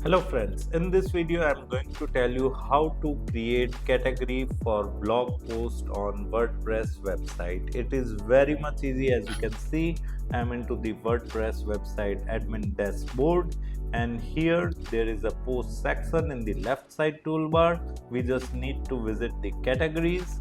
Hello friends, in this video I am going to tell you how to create category for blog post on WordPress website. It is very much easy. As you can see, I am into the WordPress website admin dashboard, and here there is a post section in the left side toolbar. We just need to visit the categories.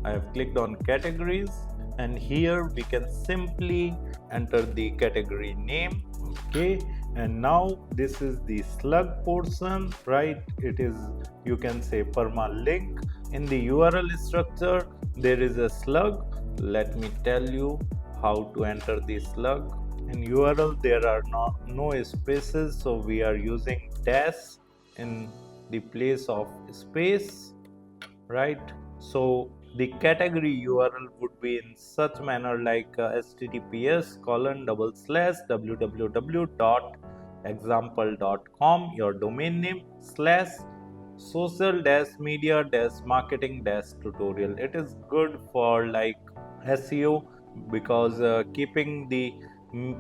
I have clicked on categories, and here we can simply enter the category name. Okay, and now this is the slug portion, right? It is, you can say, permalink. In the URL structure there is a slug. Let me tell you how to enter the slug. In URL there are no spaces, so we are using dash in the place of space, right? So the category URL would be in such manner like https://www.example.com, your domain name, slash social-media-marketing-tutorial. It is good for like SEO because keeping the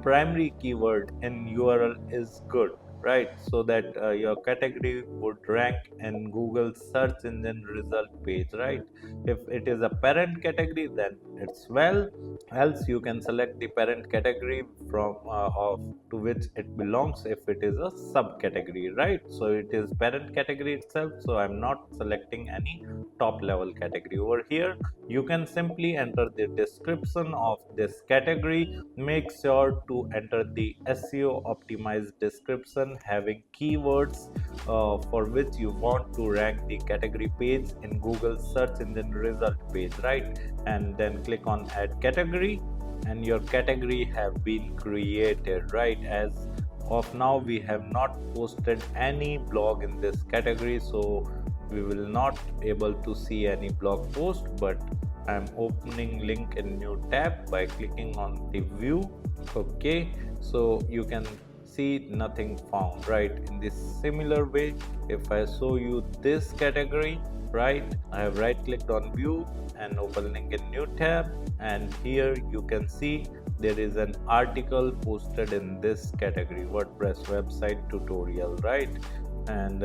primary keyword in URL is good, right? So that your category would rank in Google search engine result page, right? If it is a parent category, then it's well. Else you can select the parent category from of to which it belongs if it is a subcategory, right? So it is parent category itself, so I'm not selecting any top level category. Over here you can simply enter the description of this category. Make sure to enter the SEO optimized description having keywords for which you want to rank the category page in Google search engine result page, right? And then click on add category, and your category have been created, right? As of now we have not posted any blog in this category, so we will not able to see any blog post, but I am opening link in new tab by clicking on the view. Okay, so you can see nothing found, right? In this similar way, if I show you this category, right, I have right clicked on view and open link in new tab, and here you can see there is an article posted in this category, WordPress website tutorial, right? And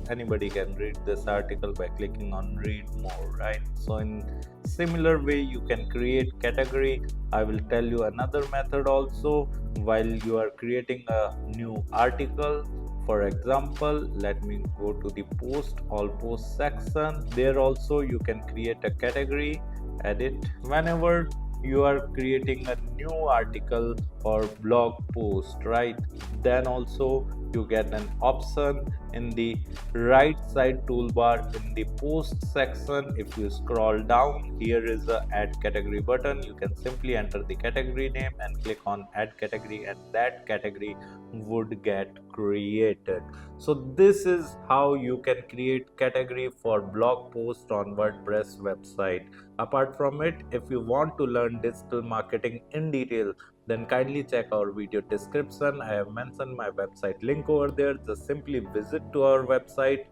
anybody can read this article by clicking on read more, right? So in similar way you can create category. I will tell you another method also while you are creating a new article. For example, let me go to the post, all post section. There also you can create a category, edit. Whenever you are creating a new article or blog post, right, then also you get an option in the right side toolbar in the post section. If you scroll down, here is the add category button. You can simply enter the category name and click on add category, and that category would get created. So this is how you can create category for blog post on WordPress website. Apart from it, if you want to learn digital marketing in detail, then kindly check our video description. I have mentioned my website link over there. Just simply visit to our website,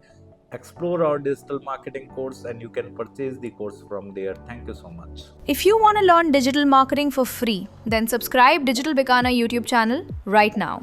explore our digital marketing course, and you can purchase the course from there. Thank you so much. If you want to learn digital marketing for free, then subscribe Digital Bikana YouTube channel right now.